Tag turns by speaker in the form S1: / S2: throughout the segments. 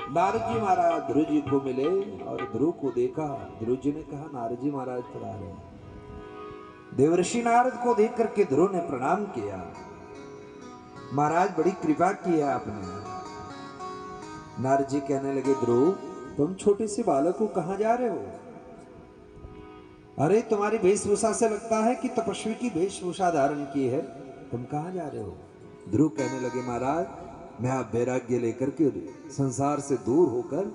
S1: नारद जी महाराज ध्रुव जी को मिले और ध्रुव को देखा। ध्रुव जी ने कहा नारद जी महाराज पधारे। देवर्षि नारद को देख करके ध्रुव ने प्रणाम किया। महाराज बड़ी कृपा की है आपने। नारद जी कहने लगे ध्रुव तुम छोटे से बालक को कहां जा रहे हो? अरे तुम्हारी वेशभूषा से लगता है कि तपस्वी की वेशभूषा धारण की है, तुम कहां जा रहे हो? ध्रुव कहने लगे महाराज मैं आप वैराग्य लेकर के संसार से दूर होकर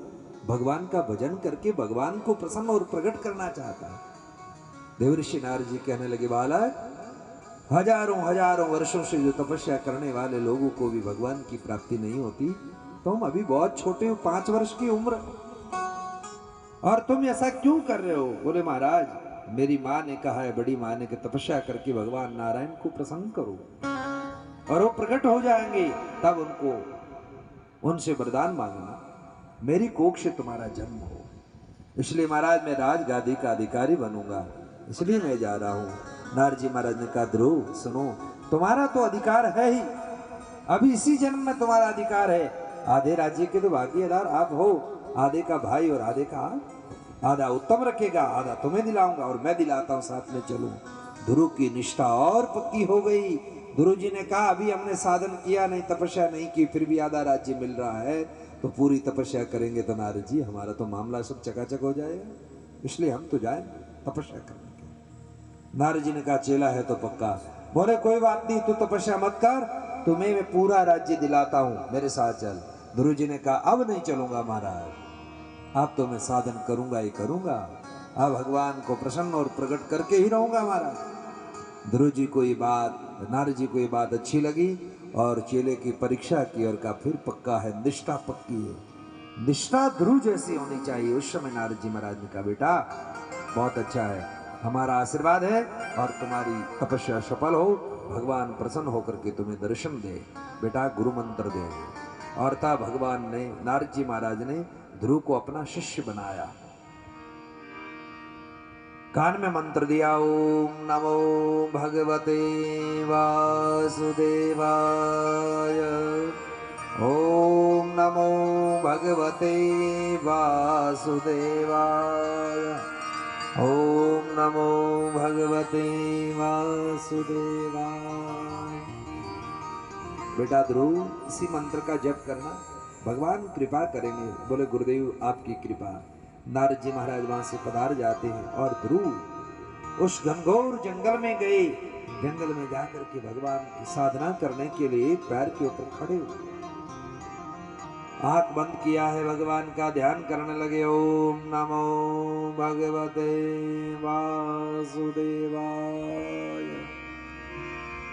S1: भगवान का भजन करके भगवान को प्रसन्न और प्रकट करना चाहता हूं। देवर्षि नारद जी कहने लगे बालक हजारों हजारों वर्षों से जो तपस्या करने वाले लोगों को भी भगवान की प्राप्ति नहीं होती, तुम अभी बहुत छोटे हो, 5 वर्ष की उम्र, और तुम ऐसा क्यों कर रहे हो? बोले महाराज मेरी माँ ने कहा है, बड़ी माँ ने, कि तपस्या करके भगवान नारायण को प्रसन्न करो और वो प्रकट हो जाएंगे, तब उनसे वरदान मांगना मेरी कोख से तुम्हारा जन्म हो। इसलिए महाराज मैं राजगादी का अधिकारी बनूंगा, इसलिए मैं जा रहा हूं। नारद जी महाराज ने कहा ध्रुव सुनो, तुम्हारा तो अधिकार है ही, अभी इसी जन्म में तुम्हारा अधिकार है। आधे राज्य के तो भागीदार आप हो, आधे का भाई और आधे का आधा उत्तम रखेगा, आधा तुम्हें दिलाऊंगा और मैं दिलाता हूं, साथ में चलूं। ध्रुव की निष्ठा और पक्की हो गई। ध्रुव जी ने कहा अभी हमने साधन किया नहीं, तपस्या नहीं की, फिर भी आधा राज्य मिल रहा है, तो पूरी तपस्या करेंगे तो नारद जी हमारा तो मामला सब चकाचक हो जाएगा, इसलिए हम तो जाए तपस्या करने के। नारद जी ने कहा चेला है तो पक्का। बोले कोई बात नहीं, तू तपस्या मत कर, तुम्हें मैं पूरा राज्य दिलाता हूं, मेरे साथ चल। ध्रुव जी ने कहा अब नहीं चलूंगा महाराज, अब तो मैं साधन करूंगा ही करूंगा, अब भगवान को प्रसन्न और प्रकट करके ही रहूंगा महाराज। ध्रुव जी को ये बात, नारद जी को ये बात अच्छी लगी और चेले की परीक्षा की और कहा फिर पक्का है, निष्ठा पक्की है, निष्ठा ध्रुव जैसी होनी चाहिए। उस समय नारद जी महाराज ने कहा बेटा बहुत अच्छा है, हमारा आशीर्वाद है और तुम्हारी तपस्या सफल हो, भगवान प्रसन्न होकर के तुम्हें दर्शन दे, बेटा गुरु मंत्र दे। और था भगवान ने, नारद जी महाराज ने ध्रुव को अपना शिष्य बनाया। कान में मंत्र दिया, ओम नमो भगवते वासुदेवाय, ओम नमो भगवते वासुदेवाय, ओम नमो भगवते वासुदेवाय। बेटा ध्रुव इसी मंत्र का जप करना, भगवान कृपा करेंगे। बोले गुरुदेव आपकी कृपा। नारद जी महाराज वहां से पधार जाते हैं और ध्रुव उस घनघोर जंगल में गए। जंगल में जाकर के भगवान की साधना करने के लिए एक पैर के ऊपर खड़े हुए, आंख बंद किया है, भगवान का ध्यान करने लगे। ओम नमो भगवते वासुदेवाय,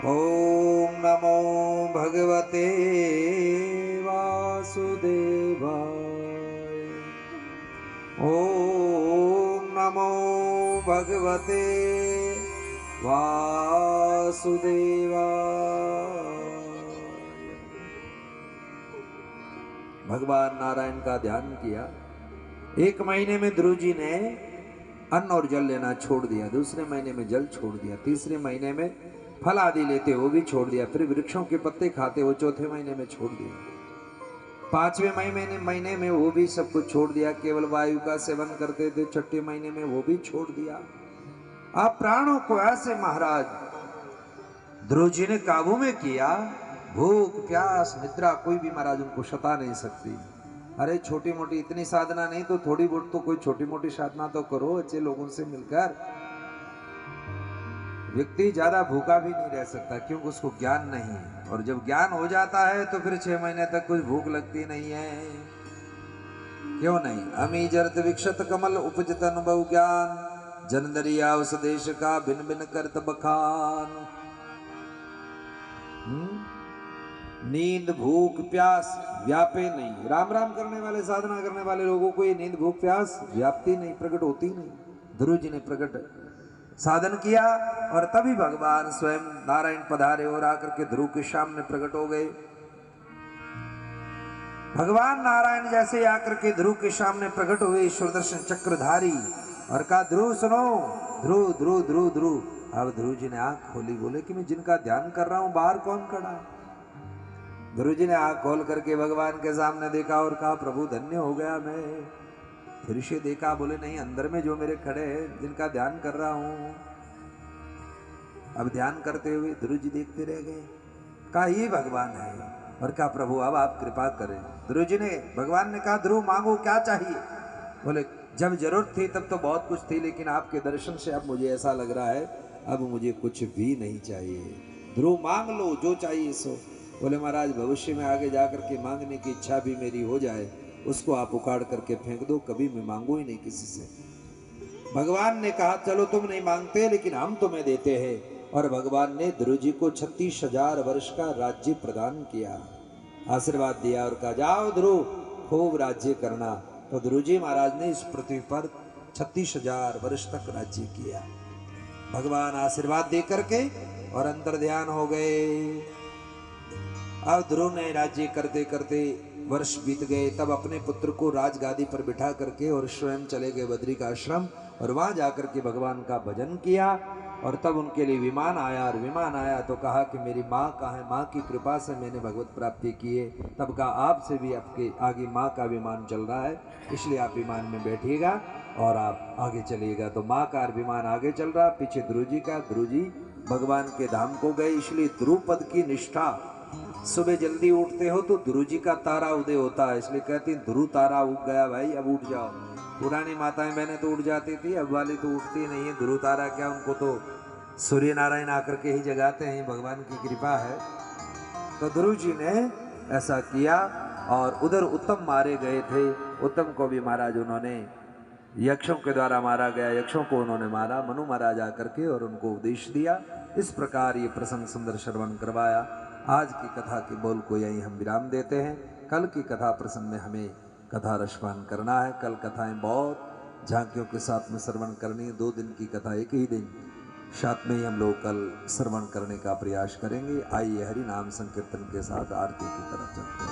S1: ओम नमो भगवते वासुदेवाय, ओम नमो भगवते वासुदेवाय। भगवान नारायण का ध्यान किया। 1 महीने में ध्रुव जी ने अन्न और जल लेना छोड़ दिया, दूसरे महीने में जल छोड़ दिया, तीसरे महीने में फल आदि लेते वो भी छोड़ दिया, फिर वृक्षों के पत्ते खाते वो चौथे महीने में छोड़ दिया। 5वें महीने में वो भी सब कुछ छोड़ दिया, केवल वायु का सेवन करते थे। 6ठे महीने में वो भी छोड़ दिया। आप प्राणों को ऐसे महाराज ध्रुव जी ने काबू में किया, भूख प्यास निद्रा कोई भी महाराज उनको सता नहीं सकती। अरे छोटी मोटी इतनी साधना नहीं तो थोड़ी बहुत तो कोई छोटी मोटी साधना तो करो अच्छे लोगों से मिलकर। व्यक्ति ज्यादा भूखा भी नहीं रह सकता क्योंकि उसको ज्ञान नहीं है, और जब ज्ञान हो जाता है तो फिर 6 महीने तक कुछ भूख लगती नहीं है। क्यों नहीं? अमी जरत विक्षत कमल उपजत अनुभव ज्ञान, जन दरिया उस देश का भिन भिन करत बखान। नींद भूख प्यास व्यापे नहीं। राम राम करने वाले साधना करने वाले लोगों को ये नींद भूख प्यास व्याप्ति नहीं, प्रकट होती नहीं। ध्रुव जी ने प्रकट साधन किया और तभी भगवान स्वयं नारायण पधारे और आकर के ध्रुव के सामने प्रकट हो गए। भगवान नारायण जैसे आकर के ध्रुव के सामने प्रकट हुए, ईश्वर दर्शन चक्रधारी, और कहा ध्रुव सुनो, ध्रुव ध्रुव ध्रुव ध्रुव। अब ध्रुव जी ने आंख खोली, बोले कि मैं जिनका ध्यान कर रहा हूं बाहर कौन खड़ा है? ध्रुव जी ने आंख खोल करके भगवान के सामने देखा और कहा प्रभु धन्य हो गया मैं। फिर से देखा, बोले नहीं, अंदर में जो मेरे खड़े हैं जिनका ध्यान कर रहा हूं। अब ध्यान करते हुए ध्रुव जी देखते रह गए, कहा ये भगवान है, और कहा प्रभु अब आप कृपा करें। ध्रुव जी ने, भगवान ने कहा ध्रुव मांगो क्या चाहिए? बोले जब जरूरत थी तब तो बहुत कुछ थी, लेकिन आपके दर्शन से अब मुझे ऐसा लग रहा है अब मुझे कुछ भी नहीं चाहिए। ध्रुव मांग लो जो चाहिए सो। बोले महाराज भविष्य में आगे जाकर के मांगने की इच्छा भी मेरी हो जाए, उसको आप उखाड़ करके फेंक दो, कभी मैं मांगू ही नहीं किसी से। भगवान ने कहा चलो तुम नहीं मांगते लेकिन हम तुम्हें देते हैं, और भगवान ने ध्रुव जी को 36,000 वर्ष का राज्य प्रदान किया, आशीर्वाद दिया और कहा जाओ ध्रुव खूब राज्य करना। तो ध्रुव जी महाराज ने इस पृथ्वी पर 36,000 वर्ष तक राज्य किया। भगवान आशीर्वाद दे करके और अंतर ध्यान हो गए। अब ध्रुव ने राज्य करते करते वर्ष बीत गए, तब अपने पुत्र को राजगादी पर बिठा करके और स्वयं चले गए बद्री का आश्रम, और वहां जाकर के भगवान का भजन किया। और तब उनके लिए विमान आया, और विमान आया तो कहा कि मेरी माँ कहाँ है? माँ की कृपा से मैंने भगवत प्राप्ति की है। तब कहा आपसे भी आपके आगे माँ का विमान चल रहा है, इसलिए आप विमान में बैठिएगा और आप आगे चलिएगा। तो माँ का विमान आगे चल रहा, पीछे ध्रुव जी का। ध्रुव जी भगवान के धाम को गए, इसलिए ध्रुव पद की निष्ठा। सुबह जल्दी उठते हो तो ध्रुव जी का तारा उदय होता है, इसलिए कहती ध्रुव तारा उग गया भाई अब उठ जाओ। पुरानी माताएं बहनें तो उठ जाती थी, अब वाली तो उठती नहीं है। ध्रुव तारा क्या, उनको तो सूर्य नारायण आकर के ही जगाते हैं, भगवान की कृपा है। तो ध्रुव जी ने ऐसा किया, और उधर उत्तम मारे गए थे। उत्तम को भी महाराज उन्होंने यक्षों के द्वारा मारा गया, यक्षों को उन्होंने मारा। मनु महाराज आकर के और उनको उपदेश दिया। इस प्रकार ये प्रसंग सुंदर श्रवण करवाया। आज की कथा के बोल को यही हम विराम देते हैं। कल की कथा प्रसंग में हमें कथा रसपान करना है। कल कथाएं बहुत झांकियों के साथ में श्रवण करनी है। 2 दिन की कथा एक ही दिन साथ में ही हम लोग कल श्रवण करने का प्रयास करेंगे। आइए हरि नाम संकीर्तन के साथ आरती की तरफ चलते हैं।